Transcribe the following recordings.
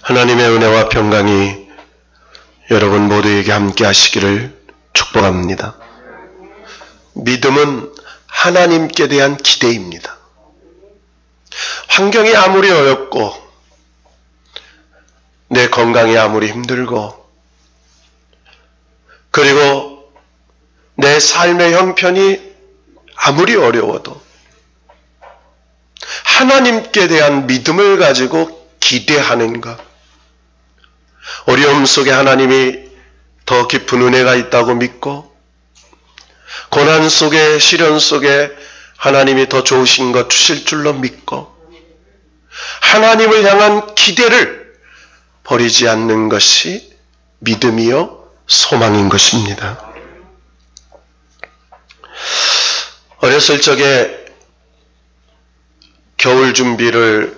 하나님의 은혜와 평강이 여러분 모두에게 함께 하시기를 축복합니다. 믿음은 하나님께 대한 기대입니다. 환경이 아무리 어렵고 내 건강이 아무리 힘들고 그리고 내 삶의 형편이 아무리 어려워도 하나님께 대한 믿음을 가지고 기대하는 것, 어려움 속에 하나님이 더 깊은 은혜가 있다고 믿고 고난 속에 시련 속에 하나님이 더 좋으신 것 주실 줄로 믿고 하나님을 향한 기대를 버리지 않는 것이 믿음이요 소망인 것입니다. 어렸을 적에 겨울 준비를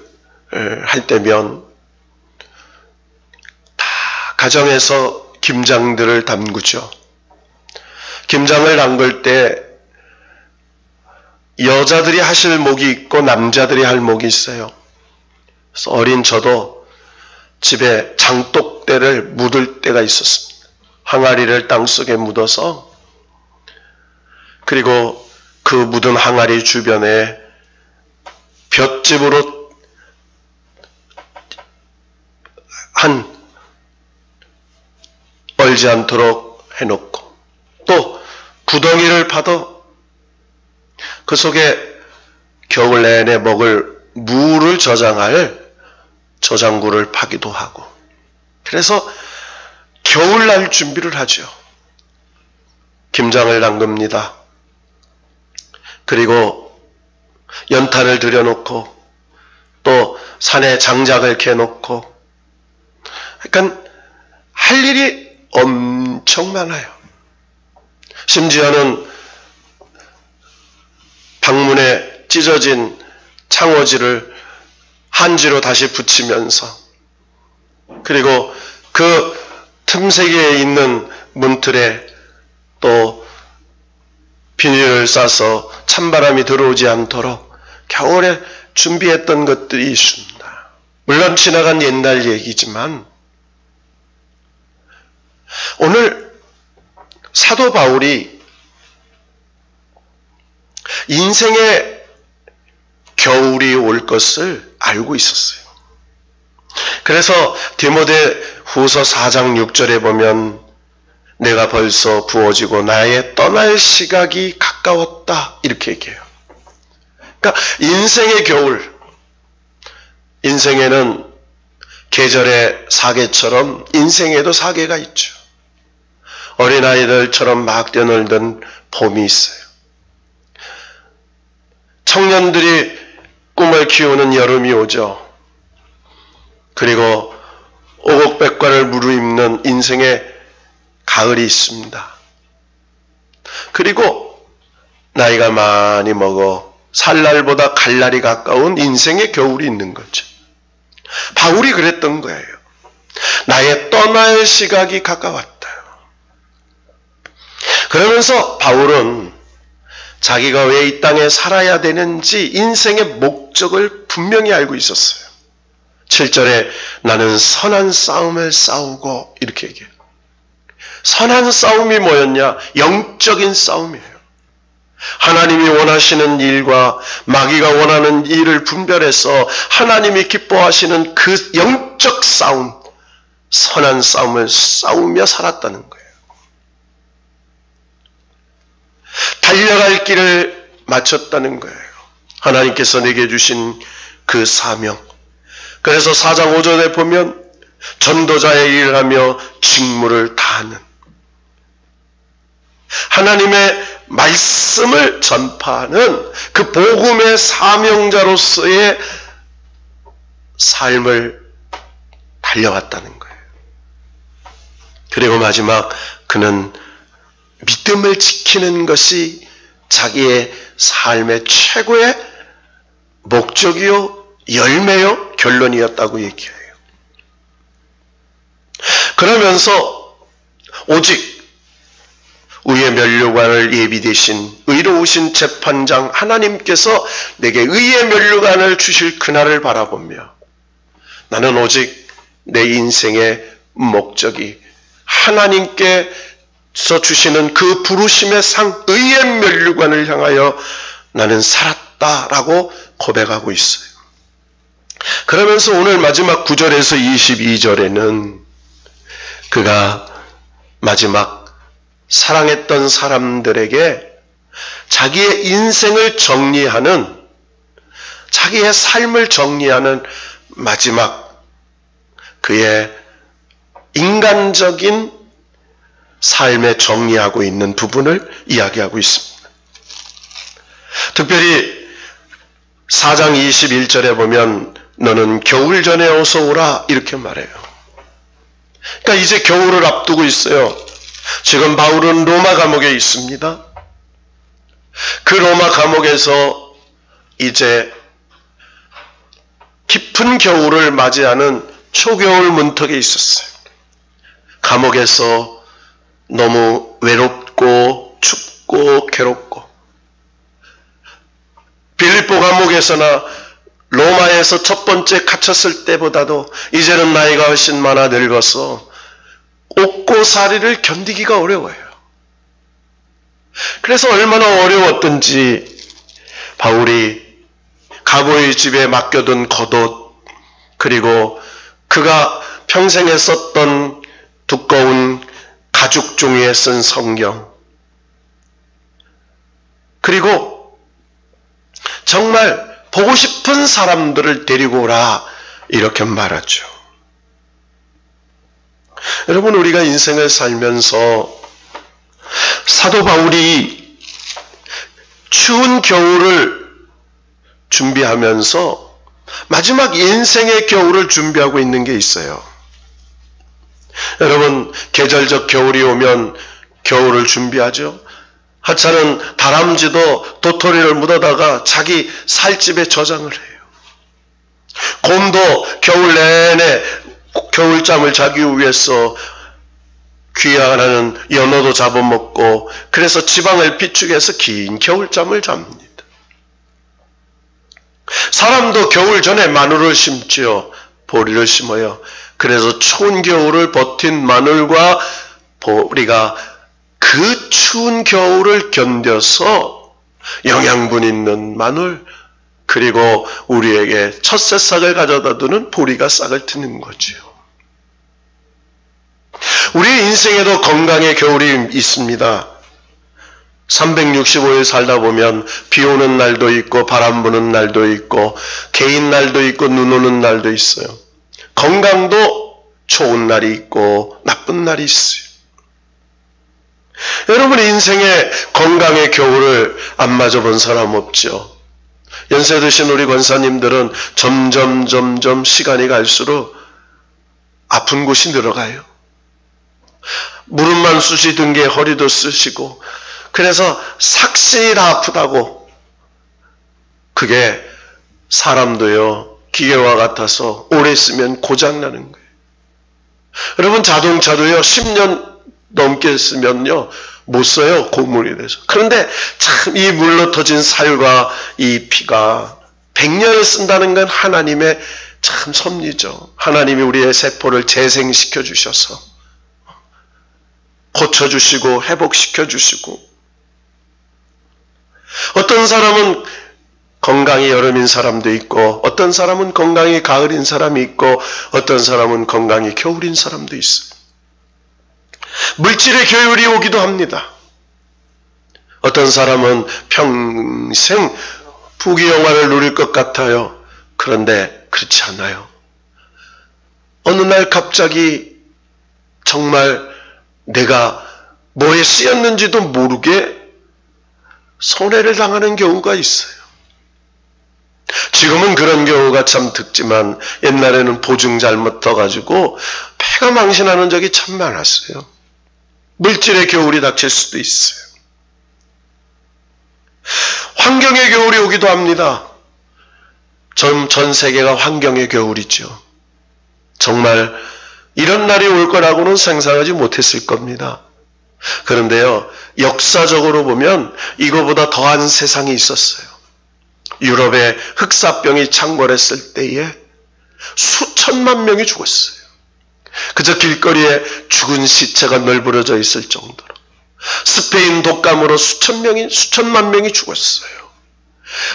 할 때면 다 가정에서 김장들을 담그죠. 김장을 담글 때 여자들이 하실 목이 있고 남자들이 할 목이 있어요. 그래서 어린 저도 집에 장독대를 묻을 때가 있었습니다. 항아리를 땅속에 묻어서 그리고 그 묻은 항아리 주변에 볏짚으로 얼지 않도록 해놓고 또 구덩이를 파도 그 속에 겨울 내내 먹을 무를 저장할 저장고를 파기도 하고 그래서 겨울날 준비를 하죠. 김장을 담급니다. 그리고 연탄을 들여놓고 또 산에 장작을 캐놓고 그러니까 할 일이 엄청 많아요. 심지어는 방문에 찢어진 창호지를 한지로 다시 붙이면서 그리고 그 틈새에 있는 문틀에 또 비닐을 싸서 찬바람이 들어오지 않도록 겨울에 준비했던 것들이 있습니다. 물론 지나간 옛날 얘기지만 오늘 사도 바울이 인생의 겨울이 올 것을 알고 있었어요. 그래서 디모데 후서 4장 6절에 보면 내가 벌써 부어지고 나의 떠날 시각이 가까웠다 이렇게 얘기해요. 그러니까 인생의 겨울, 인생에는 계절의 사계처럼 인생에도 사계가 있죠. 어린아이들처럼 막 뛰어놀던 봄이 있어요. 청년들이 꿈을 키우는 여름이 오죠. 그리고 오곡백과를 무르입는 인생의 가을이 있습니다. 그리고 나이가 많이 먹어 살 날보다 갈 날이 가까운 인생의 겨울이 있는 거죠. 바울이 그랬던 거예요. 나의 떠날 시각이 가까웠다. 그러면서 바울은 자기가 왜 이 땅에 살아야 되는지 인생의 목적을 분명히 알고 있었어요. 7절에 나는 선한 싸움을 싸우고 이렇게 얘기해요. 선한 싸움이 뭐였냐? 영적인 싸움이에요. 하나님이 원하시는 일과 마귀가 원하는 일을 분별해서 하나님이 기뻐하시는 그 영적 싸움, 선한 싸움을 싸우며 살았다는 거예요. 달려갈 길을 마쳤다는 거예요. 하나님께서 내게 주신 그 사명. 그래서 4장 5절에 보면 전도자의 일을 하며 직무를 다하는 하나님의 말씀을 전파하는 그 복음의 사명자로서의 삶을 달려왔다는 거예요. 그리고 마지막 그는 믿음을 지키는 것이 자기의 삶의 최고의 목적이요, 열매요, 결론이었다고 얘기해요. 그러면서 오직 의의 면류관을 예비되신 의로우신 재판장 하나님께서 내게 의의 면류관을 주실 그날을 바라보며 나는 오직 내 인생의 목적이 하나님께서 주시는 그 부르심의 상, 의의 면류관을 향하여 나는 살았다라고 고백하고 있어요. 그러면서 오늘 마지막 9절에서 22절에는 그가 마지막 사랑했던 사람들에게 자기의 인생을 정리하는, 자기의 삶을 정리하는 마지막 그의 인간적인 삶에 정리하고 있는 부분을 이야기하고 있습니다. 특별히 4장 21절에 보면 너는 겨울 전에 어서 오라 이렇게 말해요. 그러니까 이제 겨울을 앞두고 있어요. 지금 바울은 로마 감옥에 있습니다. 그 로마 감옥에서 이제 깊은 겨울을 맞이하는 초겨울 문턱에 있었어요. 감옥에서 너무 외롭고 춥고 괴롭고, 빌립보 감옥에서나 로마에서 첫 번째 갇혔을 때보다도 이제는 나이가 훨씬 많아 늙어서 옥고사리를 견디기가 어려워요. 그래서 얼마나 어려웠던지 바울이 가보의 집에 맡겨둔 겉옷, 그리고 그가 평생에 썼던 두꺼운 가죽 종이에 쓴 성경, 그리고 정말 보고 싶은 사람들을 데리고 오라 이렇게 말하죠. 여러분, 우리가 인생을 살면서 사도 바울이 추운 겨울을 준비하면서 마지막 인생의 겨울을 준비하고 있는 게 있어요. 여러분, 계절적 겨울이 오면 겨울을 준비하죠. 하찮은 다람쥐도 도토리를 묻어다가 자기 살집에 저장을 해요. 곰도 겨울 내내 겨울잠을 자기 위해서 귀하는 연어도 잡아먹고, 그래서 지방을 비축해서 긴 겨울잠을 잡니다. 사람도 겨울 전에 마늘을 심지요. 보리를 심어요. 그래서 추운 겨울을 버틴 마늘과 보리가 그 추운 겨울을 견뎌서 영양분 있는 마늘, 그리고 우리에게 첫 새싹을 가져다 두는 보리가 싹을 트는 거죠. 우리의 인생에도 건강의 겨울이 있습니다. 365일 살다 보면 비 오는 날도 있고 바람 부는 날도 있고 개인 날도 있고 눈 오는 날도 있어요. 건강도 좋은 날이 있고 나쁜 날이 있어요. 여러분, 인생의 건강의 겨울을 안 맞아본 사람 없죠. 연세 드신 우리 권사님들은 점점 시간이 갈수록 아픈 곳이 늘어가요. 무릎만 쑤시던 게 허리도 쑤시고, 그래서 삭신이 다 아프다고. 그게 사람도요, 기계와 같아서 오래 쓰면 고장나는 거예요. 여러분, 자동차도요 10년 넘게 쓰면요 못 써요. 고물이 돼서. 그런데 참 이 물로 터진 살과 이 피가 100년을 쓴다는 건 하나님의 참 섭리죠. 하나님이 우리의 세포를 재생시켜 주셔서 고쳐주시고 회복시켜 주시고, 어떤 사람은 건강이 여름인 사람도 있고, 어떤 사람은 건강이 가을인 사람이 있고, 어떤 사람은 건강이 겨울인 사람도 있어요. 물질의 겨울이 오기도 합니다. 어떤 사람은 평생 부귀영화를 누릴 것 같아요. 그런데 그렇지 않아요. 어느 날 갑자기 정말 내가 뭐에 쓰였는지도 모르게 손해를 당하는 경우가 있어요. 지금은 그런 경우가 참 드지만 옛날에는 보증 잘못 떠가지고 폐가 망신하는 적이 참 많았어요. 물질의 겨울이 닥칠 수도 있어요. 환경의 겨울이 오기도 합니다. 전 세계가 환경의 겨울이죠. 정말 이런 날이 올 거라고는 상상하지 못했을 겁니다. 그런데요, 역사적으로 보면 이거보다 더한 세상이 있었어요. 유럽에 흑사병이 창궐했을 때에 수천만 명이 죽었어요. 그저 길거리에 죽은 시체가 널브러져 있을 정도로 스페인 독감으로 수천만 명이 죽었어요.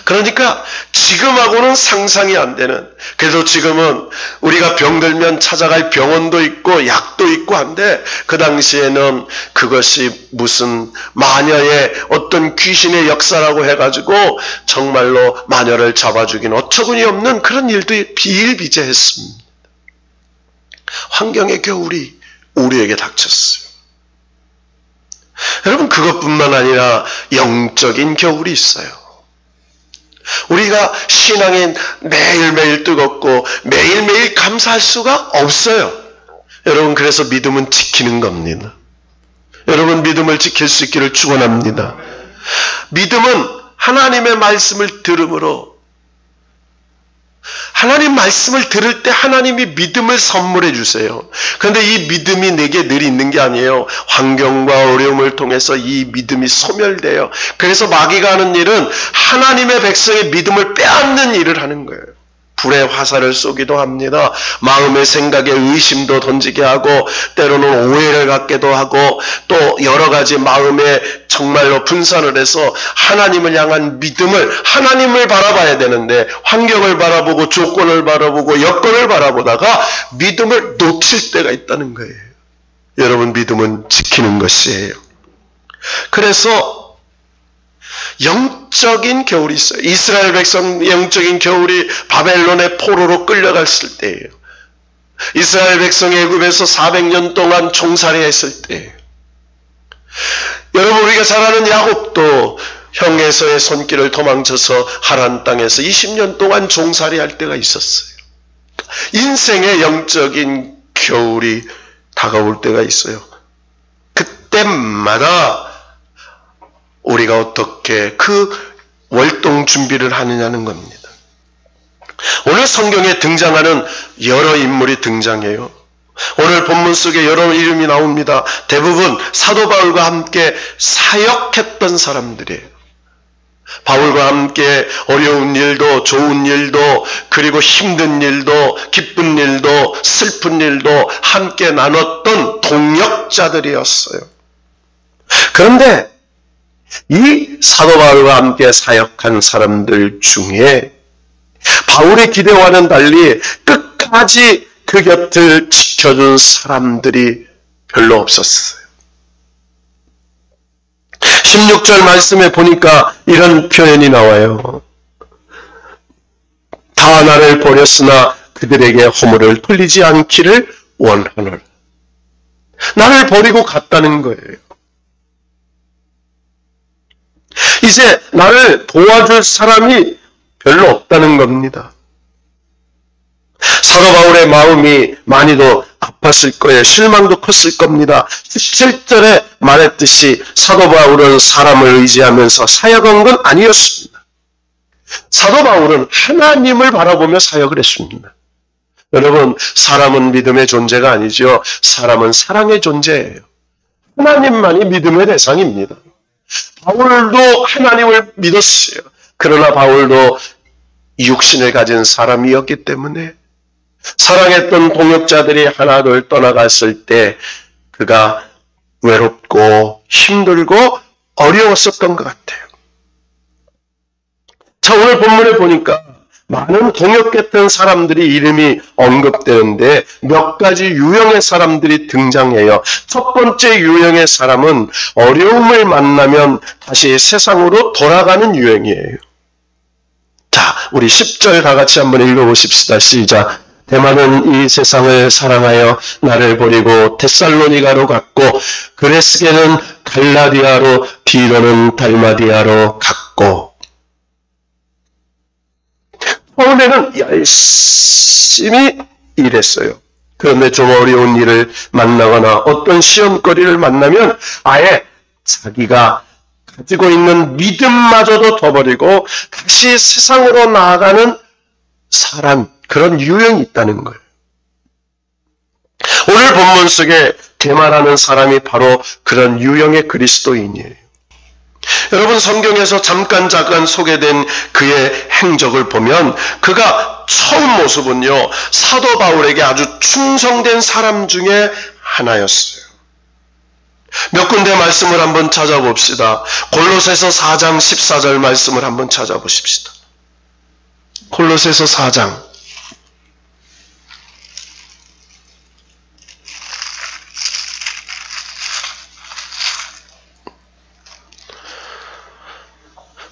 그러니까 지금하고는 상상이 안 되는, 그래도 지금은 우리가 병들면 찾아갈 병원도 있고 약도 있고 한데, 그 당시에는 그것이 무슨 마녀의 어떤 귀신의 역사라고 해가지고 정말로 마녀를 잡아주기는 어처구니 없는 그런 일도 비일비재했습니다. 환경의 겨울이 우리에게 닥쳤어요. 여러분, 그것뿐만 아니라 영적인 겨울이 있어요. 우리가 신앙에 매일매일 뜨겁고 매일매일 감사할 수가 없어요. 여러분, 그래서 믿음은 지키는 겁니다. 여러분, 믿음을 지킬 수 있기를 축원합니다. 믿음은 하나님의 말씀을 들음으로, 하나님 말씀을 들을 때 하나님이 믿음을 선물해 주세요. 그런데 이 믿음이 내게 늘 있는 게 아니에요. 환경과 어려움을 통해서 이 믿음이 소멸돼요. 그래서 마귀가 하는 일은 하나님의 백성의 믿음을 빼앗는 일을 하는 거예요. 불의 화살을 쏘기도 합니다. 마음의 생각에 의심도 던지게 하고, 때로는 오해를 갖게도 하고, 또 여러 가지 마음에 정말로 분산을 해서 하나님을 향한 믿음을, 하나님을 바라봐야 되는데 환경을 바라보고 조건을 바라보고 여건을 바라보다가 믿음을 놓칠 때가 있다는 거예요. 여러분, 믿음은 지키는 것이에요. 그래서 영적인 겨울이 있어요. 이스라엘 백성 영적인 겨울이 바벨론의 포로로 끌려갔을 때예요. 이스라엘 백성이 애굽에서 400년 동안 종살이 했을 때예요. 여러분, 우리가 잘 아는 야곱도 형에서의 손길을 도망쳐서 하란 땅에서 20년 동안 종살이 할 때가 있었어요. 인생의 영적인 겨울이 다가올 때가 있어요. 그때마다 우리가 어떻게 그 월동 준비를 하느냐는 겁니다. 오늘 성경에 등장하는 여러 인물이 등장해요. 오늘 본문 속에 여러 이름이 나옵니다. 대부분 사도 바울과 함께 사역했던 사람들이에요. 바울과 함께 어려운 일도 좋은 일도 그리고 힘든 일도 기쁜 일도 슬픈 일도 함께 나눴던 동역자들이었어요. 그런데 이 사도 바울과 함께 사역한 사람들 중에 바울의 기대와는 달리 끝까지 그 곁을 지켜준 사람들이 별로 없었어요. 16절 말씀에 보니까 이런 표현이 나와요. 다 나를 버렸으나 그들에게 허물을 돌리지 않기를 원하노라. 나를 버리고 갔다는 거예요. 이제 나를 도와줄 사람이 별로 없다는 겁니다. 사도 바울의 마음이 많이도 아팠을 거예요. 실망도 컸을 겁니다. 17절에 말했듯이 사도 바울은 사람을 의지하면서 사역한 건 아니었습니다. 사도 바울은 하나님을 바라보며 사역을 했습니다. 여러분, 사람은 믿음의 존재가 아니죠. 사람은 사랑의 존재예요. 하나님만이 믿음의 대상입니다. 바울도 하나님을 믿었어요. 그러나 바울도 육신을 가진 사람이었기 때문에 사랑했던 동역자들이 하나둘 떠나갔을 때 그가 외롭고 힘들고 어려웠었던 것 같아요. 자, 오늘 본문에 보니까 많은 동역했던 사람들이 이름이 언급되는데 몇 가지 유형의 사람들이 등장해요. 첫 번째 유형의 사람은 어려움을 만나면 다시 세상으로 돌아가는 유형이에요. 자, 우리 10절 다 같이 한번 읽어보십시다. 시작. 데마는 이 세상을 사랑하여 나를 버리고 데살로니가로 갔고 그레스게는 갈라디아로 디도는 달마디아로 갔고. 처음에는 열심히 일했어요. 그런데 좀 어려운 일을 만나거나 어떤 시험거리를 만나면 아예 자기가 가지고 있는 믿음마저도 둬버리고 다시 세상으로 나아가는 사람, 그런 유형이 있다는 거예요. 오늘 본문 속에 데마라는 사람이 바로 그런 유형의 그리스도인이에요. 여러분, 성경에서 잠깐 소개된 그의 행적을 보면 그가 처음 모습은요, 사도 바울에게 아주 충성된 사람 중에 하나였어요. 몇 군데 말씀을 한번 찾아봅시다. 골로새서 4장 14절 말씀을 한번 찾아보십시다. 골로새서 4장.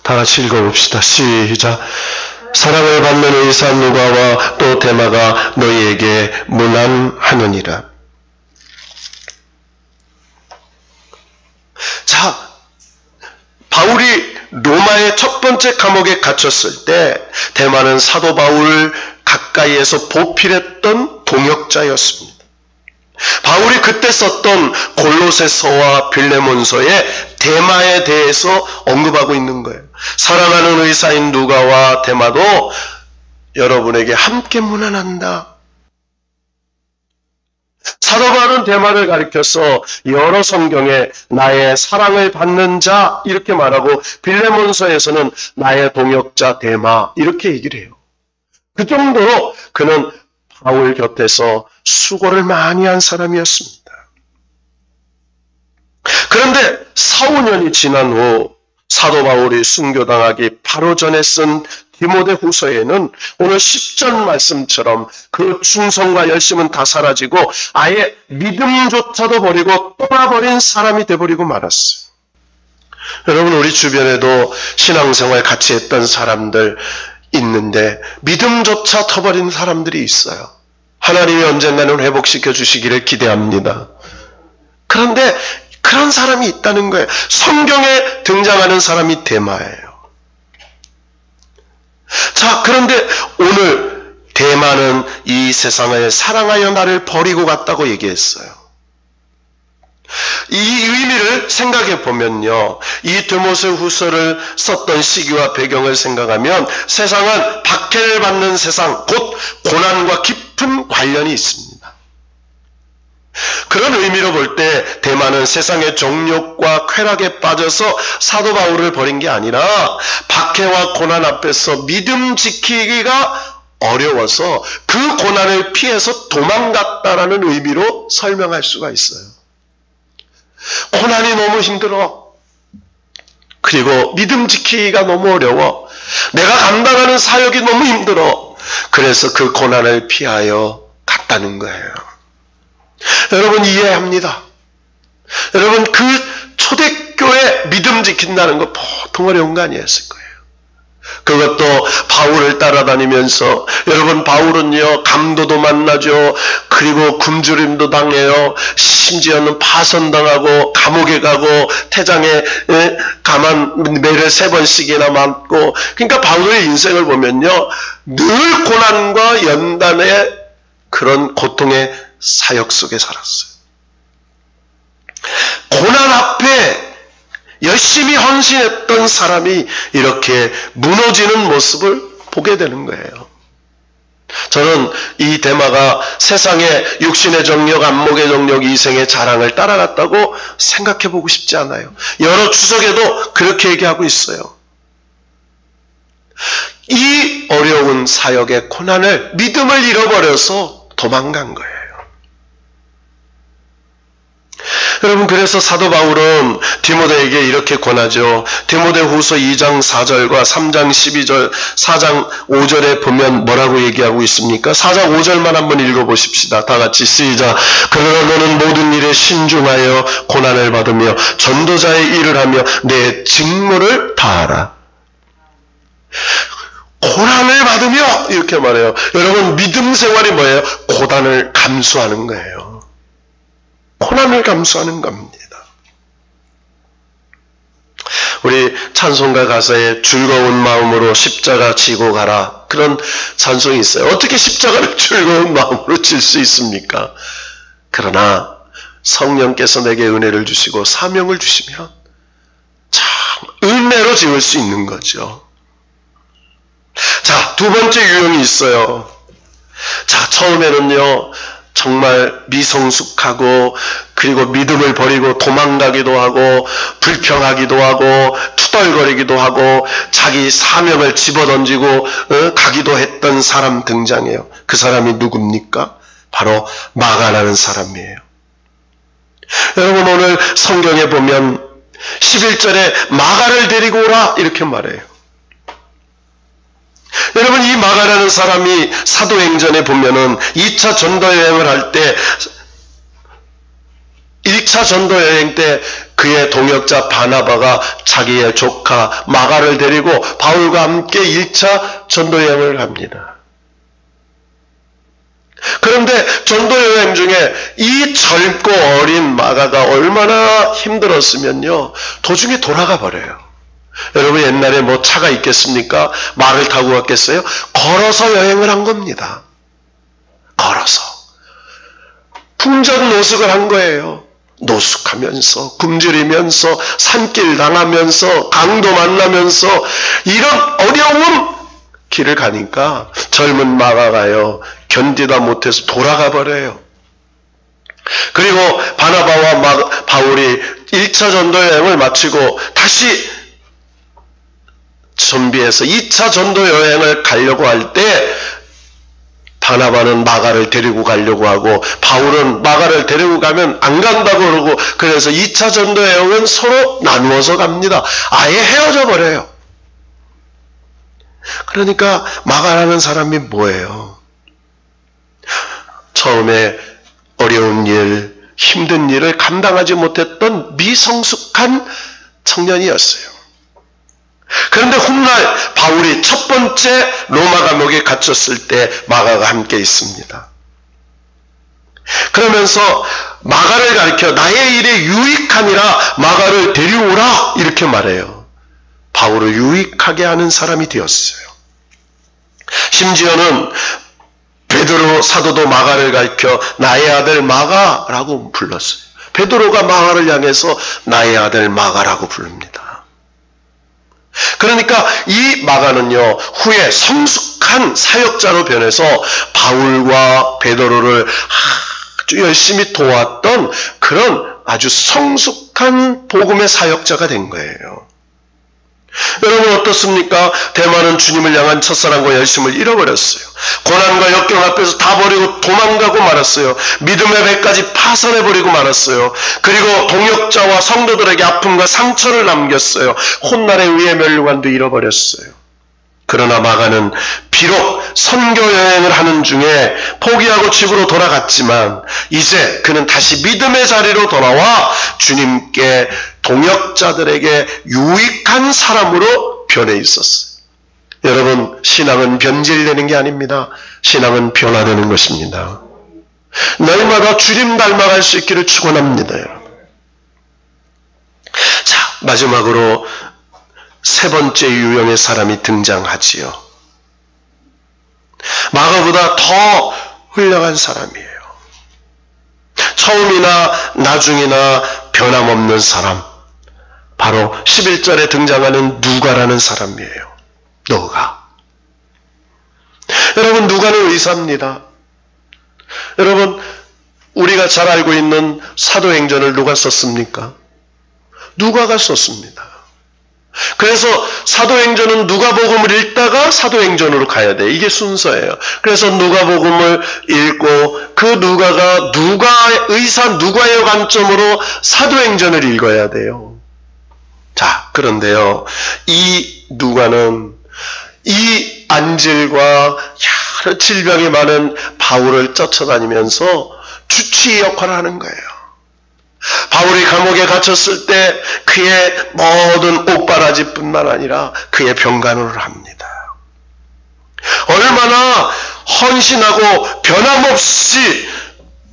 다 같이 읽어봅시다. 시작. 사랑을 받는 의사 누가와 또 데마가 너희에게 문안하느니라. 자, 바울이 로마의 첫 번째 감옥에 갇혔을 때 데마는 사도 바울 가까이에서 보필했던 동역자였습니다. 바울이 그때 썼던 골로새서와 빌레몬서에 데마에 대해서 언급하고 있는 거예요. 사랑하는 의사인 누가와 데마도 여러분에게 함께 문안한다. 사도 바울은 데마를 가리켜서 여러 성경에 나의 사랑을 받는 자 이렇게 말하고 빌레몬서에서는 나의 동역자 데마 이렇게 얘기를 해요. 그 정도로 그는 바울 곁에서 수고를 많이 한 사람이었습니다. 그런데 4, 5년이 지난 후 사도 바울이 순교당하기 바로 전에 쓴 디모데 후서에는 오늘 10절 말씀처럼 그 충성과 열심은 다 사라지고 아예 믿음조차도 버리고 떠나버린 사람이 돼버리고 말았어요. 여러분, 우리 주변에도 신앙생활 같이 했던 사람들 있는데 믿음조차 터버린 사람들이 있어요. 하나님이 언젠가는 회복시켜 주시기를 기대합니다. 그런데 그런 사람이 있다는 거예요. 성경에 등장하는 사람이 데마예요. 자, 그런데 오늘 데마는 이 세상을 사랑하여 나를 버리고 갔다고 얘기했어요. 이 의미를 생각해 보면요, 이 디모데후서를 썼던 시기와 배경을 생각하면 세상은 박해를 받는 세상, 곧 고난과 깊은 관련이 있습니다. 그런 의미로 볼 때 데마는 세상의 정욕과 쾌락에 빠져서 사도 바울을 버린 게 아니라 박해와 고난 앞에서 믿음 지키기가 어려워서 그 고난을 피해서 도망갔다라는 의미로 설명할 수가 있어요. 고난이 너무 힘들어. 그리고 믿음 지키기가 너무 어려워. 내가 감당하는 사역이 너무 힘들어. 그래서 그 고난을 피하여 갔다는 거예요. 여러분, 이해합니다. 여러분, 그 초대교회 믿음 지킨다는 거 보통 어려운 거 아니었을 거예요. 그것도 바울을 따라다니면서, 여러분, 바울은요, 감도도 만나죠. 그리고 굶주림도 당해요. 심지어는 파선당하고 감옥에 가고 태장에 가만 매를 3번씩이나 맞고. 그러니까 바울의 인생을 보면요, 늘 고난과 연단의 그런 고통의 사역 속에 살았어요. 고난 앞에 열심히 헌신했던 사람이 이렇게 무너지는 모습을 보게 되는 거예요. 저는 이 데마가 세상의 육신의 정력, 안목의 정력, 이생의 자랑을 따라갔다고 생각해 보고 싶지 않아요. 여러 주석에도 그렇게 얘기하고 있어요. 이 어려운 사역의 고난을, 믿음을 잃어버려서 도망간 거예요. 여러분, 그래서 사도 바울은 디모데에게 이렇게 권하죠. 디모데후서 2장 4절과 3장 12절, 4장 5절에 보면 뭐라고 얘기하고 있습니까? 4장 5절만 한번 읽어보십시다. 다 같이 시작. 그러나 너는 모든 일에 신중하여 고난을 받으며 전도자의 일을 하며 내 직무를 다하라. 고난을 받으며 이렇게 말해요. 여러분, 믿음 생활이 뭐예요? 고난을 감수하는 거예요. 고난을 감수하는 겁니다. 우리 찬송가 가사에 즐거운 마음으로 십자가 지고 가라, 그런 찬송이 있어요. 어떻게 십자가를 즐거운 마음으로 질 수 있습니까? 그러나 성령께서 내게 은혜를 주시고 사명을 주시면 참 은혜로 지을 수 있는 거죠. 자, 두 번째 유형이 있어요. 자, 처음에는요, 정말 미성숙하고 그리고 믿음을 버리고 도망가기도 하고 불평하기도 하고 투덜거리기도 하고 자기 사명을 집어던지고 가기도 했던 사람 등장해요. 그 사람이 누굽니까? 바로 마가라는 사람이에요. 여러분, 오늘 성경에 보면 11절에 마가를 데리고 오라 이렇게 말해요. 여러분, 이 마가라는 사람이 사도행전에 보면은 2차 전도여행을 할 때 1차 전도여행 때 그의 동역자 바나바가 자기의 조카 마가를 데리고 바울과 함께 1차 전도여행을 합니다. 그런데 전도여행 중에 이 젊고 어린 마가가 얼마나 힘들었으면요, 도중에 돌아가 버려요. 여러분, 옛날에 뭐 차가 있겠습니까? 말을 타고 갔겠어요? 걸어서 여행을 한 겁니다. 걸어서. 풍전노숙을 한 거예요. 노숙하면서, 굶주리면서, 산길 당하면서, 강도 만나면서, 이런 어려운 길을 가니까 젊은 마가가요, 견디다 못해서 돌아가 버려요. 그리고 바나바와 바울이 1차 전도 여행을 마치고 다시 준비해서 2차 전도 여행을 가려고 할 때 바나바는 마가를 데리고 가려고 하고 바울은 마가를 데리고 가면 안 간다고 그러고, 그래서 2차 전도 여행은 서로 나누어서 갑니다. 아예 헤어져 버려요. 그러니까 마가라는 사람이 뭐예요? 처음에 어려운 일, 힘든 일을 감당하지 못했던 미성숙한 청년이었어요. 그런데 훗날 바울이 첫 번째 로마 감옥에 갇혔을 때 마가가 함께 있습니다. 그러면서 마가를 가리켜 나의 일에 유익함이라 마가를 데려오라 이렇게 말해요. 바울을 유익하게 하는 사람이 되었어요. 심지어는 베드로 사도도 마가를 가리켜 나의 아들 마가라고 불렀어요. 베드로가 마가를 향해서 나의 아들 마가라고 부릅니다. 그러니까 이 마가는요, 후에 성숙한 사역자로 변해서 바울과 베드로를 아주 열심히 도왔던 그런 아주 성숙한 복음의 사역자가 된 거예요. 여러분 어떻습니까? 대만은 주님을 향한 첫사랑과 열심을 잃어버렸어요. 고난과 역경 앞에서 다 버리고 도망가고 말았어요. 믿음의 배까지 파산해버리고 말았어요. 그리고 동역자와 성도들에게 아픔과 상처를 남겼어요. 훗날에 의의 멸류관도 잃어버렸어요. 그러나 마가는 비록 선교 여행을 하는 중에 포기하고 집으로 돌아갔지만 이제 그는 다시 믿음의 자리로 돌아와 주님께 동역자들에게 유익한 사람으로 변해 있었어요. 여러분, 신앙은 변질되는 게 아닙니다. 신앙은 변화되는 것입니다. 날마다 주님 닮아갈 수 있기를 축원합니다. 여러분. 자, 마지막으로 세 번째 유형의 사람이 등장하지요. 마가보다 더 훌륭한 사람이에요. 처음이나 나중이나 변함없는 사람, 바로 11절에 등장하는 누가라는 사람이에요. 누가. 여러분, 누가는 의사입니다. 여러분, 우리가 잘 알고 있는 사도행전을 누가 썼습니까? 누가가 썼습니다. 그래서 사도행전은 누가복음을 읽다가 사도행전으로 가야 돼. 이게 순서예요. 그래서 누가복음을 읽고 그 누가가 의사 누가의 관점으로 사도행전을 읽어야 돼요. 자, 그런데요, 이 누가는 이 안질과 여러 질병이 많은 바울을 쫓아다니면서 주치의 역할을 하는 거예요. 바울이 감옥에 갇혔을 때 그의 모든 옥바라지뿐만 아니라 그의 병간호를 합니다. 얼마나 헌신하고 변함없이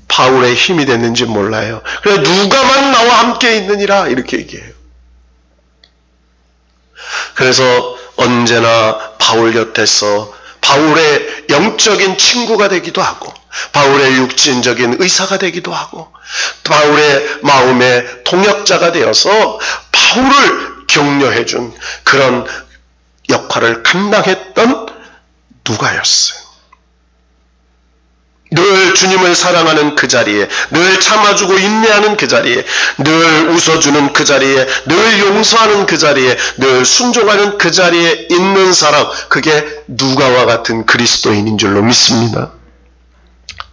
바울의 힘이 됐는지 몰라요. 그래서 누가만 나와 함께 있느니라 이렇게 얘기해요. 그래서 언제나 바울 곁에서 바울의 영적인 친구가 되기도 하고 바울의 육신적인 의사가 되기도 하고 바울의 마음의 동역자가 되어서 바울을 격려해준 그런 역할을 감당했던 누가였어요. 늘 주님을 사랑하는 그 자리에, 늘 참아주고 인내하는 그 자리에, 늘 웃어주는 그 자리에, 늘 용서하는 그 자리에, 늘 순종하는 그 자리에 있는 사람, 그게 누가와 같은 그리스도인인 줄로 믿습니다.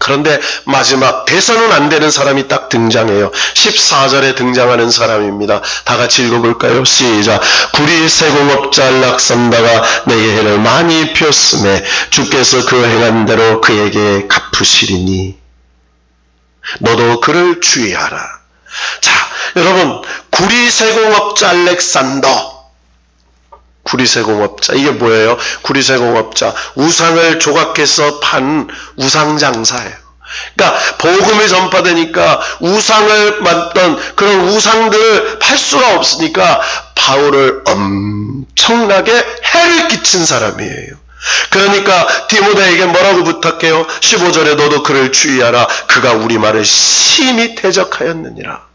그런데 마지막 돼서는 안 되는 사람이 딱 등장해요. 14절에 등장하는 사람입니다. 다 같이 읽어볼까요? 시작. 구리 세공업자 알락산다가 내게 해를 많이 입혔음에 주께서 그 행한 대로 그에게 갚으시리니 너도 그를 주의하라. 자, 여러분, 구리 세공업자 알렉산더, 구리세공업자, 이게 뭐예요? 구리세공업자, 우상을 조각해서 판 우상장사예요. 그러니까 복음이 전파되니까 우상을 만든 그런 우상들을 팔 수가 없으니까 바울을 엄청나게 해를 끼친 사람이에요. 그러니까 디모데에게 뭐라고 부탁해요? 15절에 너도 그를 주의하라. 그가 우리 말을 심히 대적하였느니라.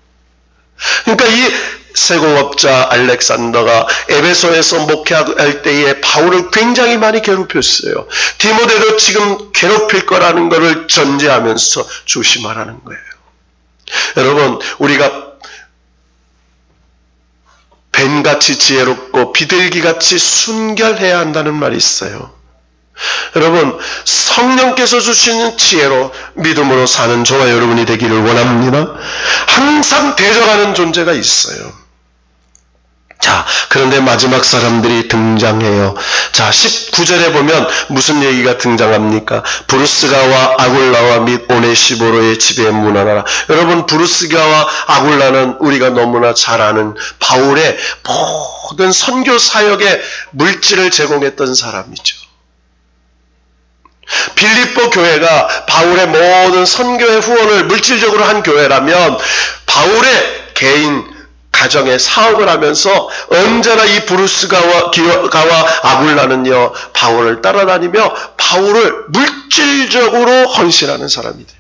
그러니까 이 세공업자 알렉산더가 에베소에서 목회할 때에 바울을 굉장히 많이 괴롭혔어요. 디모데도 지금 괴롭힐 거라는 것을 전제하면서 조심하라는 거예요. 여러분, 우리가 뱀같이 지혜롭고 비둘기같이 순결해야 한다는 말이 있어요. 여러분, 성령께서 주시는 지혜로 믿음으로 사는 저와 여러분이 되기를 원합니다. 항상 대적하는 존재가 있어요. 자, 그런데 마지막 사람들이 등장해요. 자, 19절에 보면 무슨 얘기가 등장합니까? 브루스가와 아굴라와 및 오네시보로의 집에 문안하라. 여러분, 브루스가와 아굴라는 우리가 너무나 잘 아는 바울의 모든 선교 사역에 물질을 제공했던 사람이죠. 빌립보 교회가 바울의 모든 선교의 후원을 물질적으로 한 교회라면 바울의 개인 가정에 사업을 하면서 언제나 이 브루스가와 아굴라는요, 바울을 따라다니며 바울을 물질적으로 헌신하는 사람이 돼요.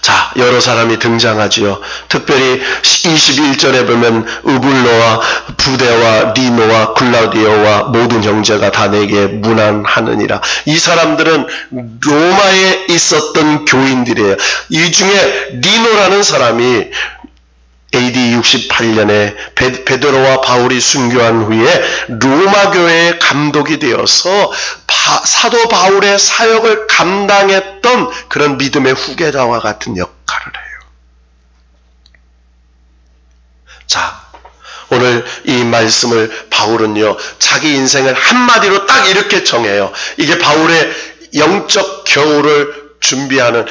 자, 여러 사람이 등장하지요. 특별히 21절에 보면 우블로와 부데와 리노와 글라우디오와 모든 형제가 다 내게 문안하느니라. 이 사람들은 로마에 있었던 교인들이에요. 이 중에 리노라는 사람이 AD 68년에 베드로와 바울이 순교한 후에 로마 교회의 감독이 되어서 사도 바울의 사역을 감당했던 그런 믿음의 후계자와 같은 역할을 해요. 자, 오늘 이 말씀을 바울은요, 자기 인생을 한마디로 딱 이렇게 정해요. 이게 바울의 영적 겨울을 준비하는,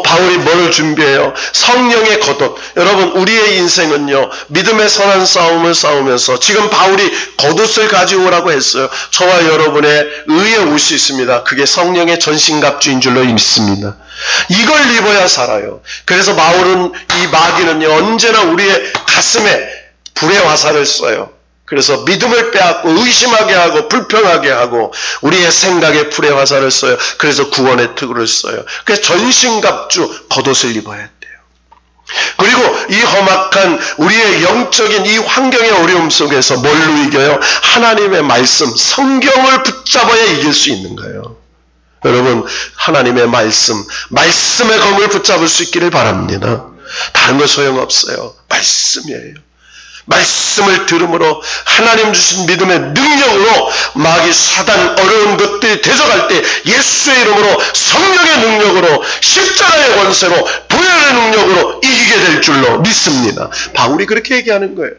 바울이 뭘 준비해요? 성령의 겉옷. 여러분, 우리의 인생은요, 믿음의 선한 싸움을 싸우면서 지금 바울이 겉옷을 가지고 오라고 했어요. 저와 여러분의 의의 옷이 있습니다. 그게 성령의 전신갑주인 줄로 믿습니다. 이걸 입어야 살아요. 그래서 바울은, 이 마귀는요, 언제나 우리의 가슴에 불의 화살을 쏘요. 그래서 믿음을 빼앗고 의심하게 하고 불평하게 하고 우리의 생각에 불의 화살을 써요. 그래서 구원의 특구를 써요. 그래서 전신갑주 겉옷을 입어야 돼요. 그리고 이 험악한 우리의 영적인 이 환경의 어려움 속에서 뭘로 이겨요? 하나님의 말씀, 성경을 붙잡아야 이길 수 있는 거예요. 여러분, 하나님의 말씀의 검을 붙잡을 수 있기를 바랍니다. 다른 거 소용없어요. 말씀이에요. 말씀을 들음으로 하나님 주신 믿음의 능력으로 마귀 사단 어려운 것들이 대적할 때 예수의 이름으로 성령의 능력으로 십자가의 권세로 보혈의 능력으로 이기게 될 줄로 믿습니다. 바울이 그렇게 얘기하는 거예요.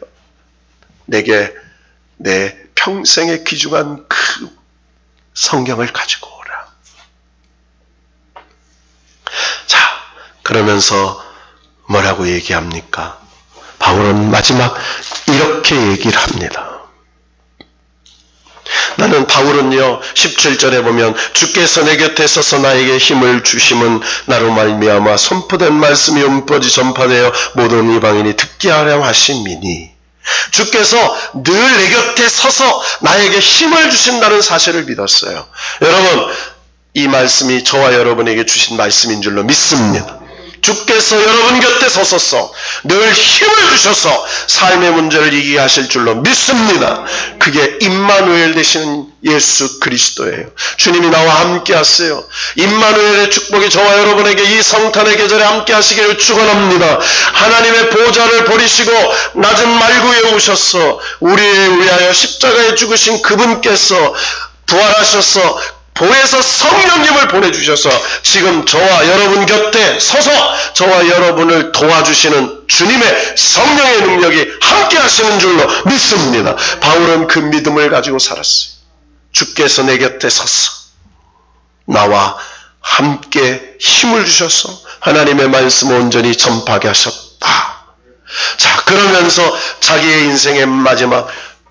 내게 내 평생에 귀중한 그 성경을 가지고 오라. 자, 그러면서 뭐라고 얘기합니까? 바울은 마지막 이렇게 얘기를 합니다. 바울은요, 17절에 보면 주께서 내 곁에 서서 나에게 힘을 주심은 나로 말미암아 선포된 말씀이 흠뻑이 전파되어 모든 이방인이 듣게 하려 하심이니, 주께서 늘 내 곁에 서서 나에게 힘을 주신다는 사실을 믿었어요. 여러분, 이 말씀이 저와 여러분에게 주신 말씀인 줄로 믿습니다. 주께서 여러분 곁에 서서서 늘 힘을 주셔서 삶의 문제를 이기게 하실 줄로 믿습니다. 그게 임마누엘 되시는 예수 그리스도예요. 주님이 나와 함께 하세요. 임마누엘의 축복이 저와 여러분에게 이 성탄의 계절에 함께 하시기를 축원합니다. 하나님의 보좌를 버리시고 낮은 말구에 오셔서 우리를 위하여 십자가에 죽으신 그분께서 부활하셔서 보혜사 성령님을 보내주셔서 지금 저와 여러분 곁에 서서 저와 여러분을 도와주시는 주님의 성령의 능력이 함께 하시는 줄로 믿습니다. 바울은 그 믿음을 가지고 살았어요. 주께서 내 곁에 서서 나와 함께 힘을 주셔서 하나님의 말씀을 온전히 전파하게 하셨다. 자, 그러면서 자기의 인생의 마지막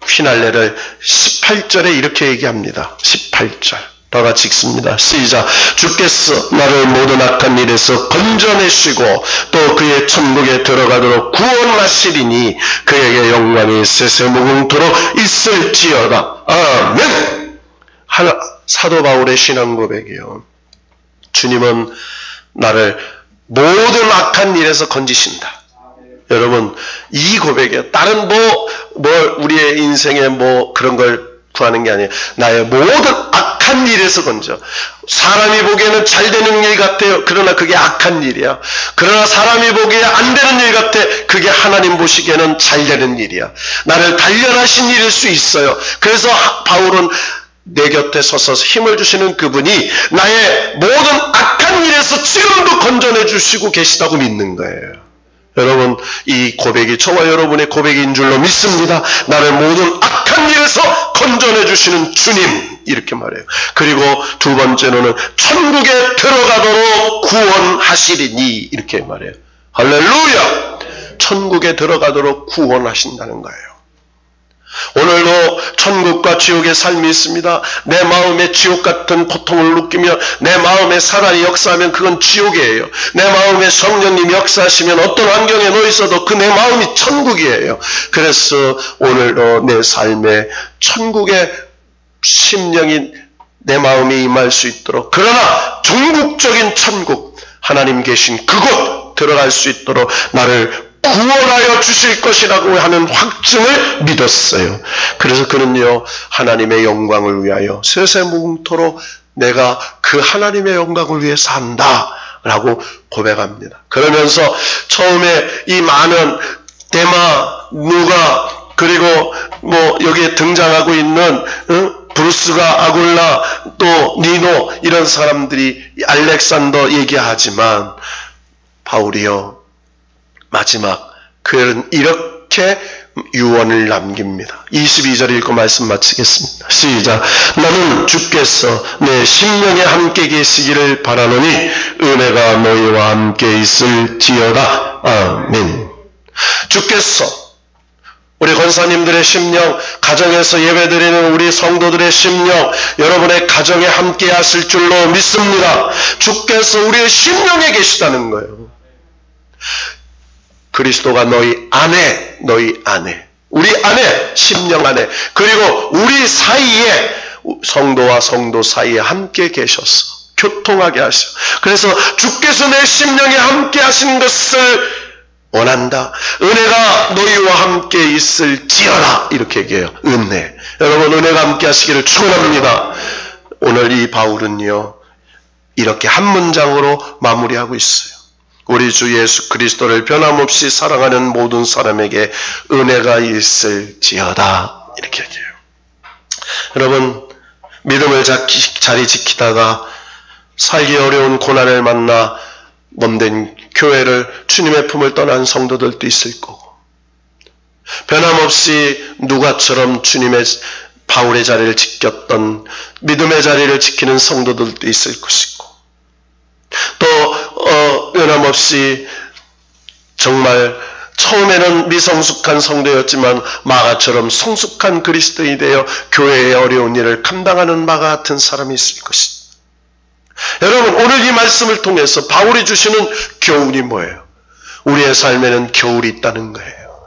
피날레를 18절에 이렇게 얘기합니다. 18절. 다 같이 읽습니다. 시작. 주께서 나를 모든 악한 일에서 건져내시고 또 그의 천국에 들어가도록 구원하시리니 그에게 영광이 세세무궁토록 있을지어다. 아멘. 사도 바울의 신앙 고백이요. 주님은 나를 모든 악한 일에서 건지신다. 여러분, 이 고백이에요. 다른 우리의 인생에 그런 걸 구하는 게 아니에요. 나의 모든 악한 일에서 건져. 사람이 보기에는 잘 되는 일 같아요. 그러나 그게 악한 일이야. 그러나 사람이 보기에 안 되는 일 같아. 그게 하나님 보시기에는 잘 되는 일이야. 나를 단련하신 일일 수 있어요. 그래서 바울은 내 곁에 서서 힘을 주시는 그분이 나의 모든 악한 일에서 지금도 건져내 주시고 계시다고 믿는 거예요. 여러분, 이 고백이 저와 여러분의 고백인 줄로 믿습니다. 나를 모든 악한 일에서 건져내 주시는 주님, 이렇게 말해요. 그리고 두 번째로는 천국에 들어가도록 구원하시리니, 이렇게 말해요. 할렐루야! 천국에 들어가도록 구원하신다는 거예요. 오늘도 천국과 지옥의 삶이 있습니다. 내 마음에 지옥 같은 고통을 느끼며 내 마음에 사단이 역사하면 그건 지옥이에요. 내 마음에 성령님이 역사하시면 어떤 환경에 놓여 있어도 그 내 마음이 천국이에요. 그래서 오늘도 내 삶에 천국의 심령이 내 마음에 임할 수 있도록, 그러나 종국적인 천국, 하나님 계신 그곳 들어갈 수 있도록 나를 구원하여 주실 것이라고 하는 확증을 믿었어요. 그래서 그는요, 하나님의 영광을 위하여 세세무궁토록 내가 그 하나님의 영광을 위해 산다 라고 고백합니다. 그러면서 처음에 이 많은 데마, 누가, 그리고 여기에 등장하고 있는 브루스가, 아굴라, 또 니노, 이런 사람들이 알렉산더 얘기하지만 바울이요, 마지막 그는 이렇게 유언을 남깁니다. 22절 읽고 말씀 마치겠습니다. 시작. 나는 주께서 내 심령에 함께 계시기를 바라노니 은혜가 너희와 함께 있을지어다. 아멘. 주께서 우리 권사님들의 심령, 가정에서 예배드리는 우리 성도들의 심령, 여러분의 가정에 함께 하실 줄로 믿습니다. 주께서 우리의 심령에 계시다는 거예요. 그리스도가 너희 안에, 우리 안에, 심령 안에, 그리고 우리 사이에, 성도와 성도 사이에 함께 계셔서 교통하게 하셔. 그래서 주께서 내 심령에 함께 하신 것을 원한다. 은혜가 너희와 함께 있을지어다. 이렇게 얘기해요. 은혜. 여러분, 은혜가 함께 하시기를 축원합니다. 오늘 이 바울은요, 이렇게 한 문장으로 마무리하고 있어요. 우리 주 예수 그리스도를 변함없이 사랑하는 모든 사람에게 은혜가 있을지어다. 이렇게 얘기해요. 여러분, 믿음을 자리 지키다가 살기 어려운 고난을 만나 몸된 교회를, 주님의 품을 떠난 성도들도 있을 거고, 변함없이 누가처럼 주님의 바울의 자리를 지켰던 믿음의 자리를 지키는 성도들도 있을 것이고, 또 변함없이 정말 처음에는 미성숙한 성도였지만 마가처럼 성숙한 그리스도인이 되어 교회의 어려운 일을 감당하는 마가 같은 사람이 있을 것이다. 여러분, 오늘 이 말씀을 통해서 바울이 주시는 교훈이 뭐예요? 우리의 삶에는 겨울이 있다는 거예요.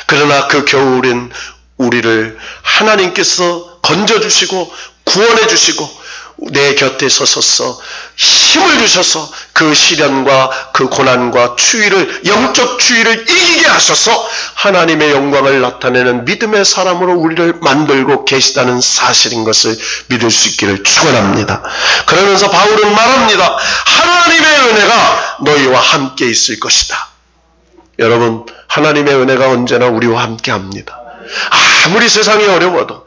그러나 그 겨울은 우리를 하나님께서 건져주시고 구원해주시고 내 곁에 서서서 힘을 주셔서 그 시련과 그 고난과 추위를, 영적 추위를 이기게 하셔서 하나님의 영광을 나타내는 믿음의 사람으로 우리를 만들고 계시다는 사실인 것을 믿을 수 있기를 축원합니다. 그러면서 바울은 말합니다. 하나님의 은혜가 너희와 함께 있을 것이다. 여러분, 하나님의 은혜가 언제나 우리와 함께 합니다. 아무리 세상이 어려워도,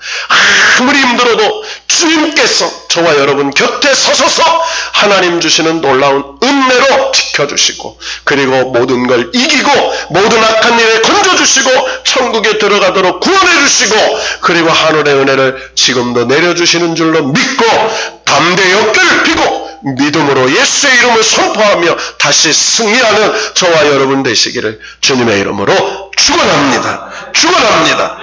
아무리 힘들어도 주님께서 저와 여러분 곁에 서셔서 하나님 주시는 놀라운 은혜로 지켜주시고, 그리고 모든 걸 이기고 모든 악한 일에 건져주시고 천국에 들어가도록 구원해주시고, 그리고 하늘의 은혜를 지금도 내려주시는 줄로 믿고 담대히 어깨를 펴고 믿음으로 예수의 이름을 선포하며 다시 승리하는 저와 여러분 되시기를 주님의 이름으로 축원합니다. 축원합니다.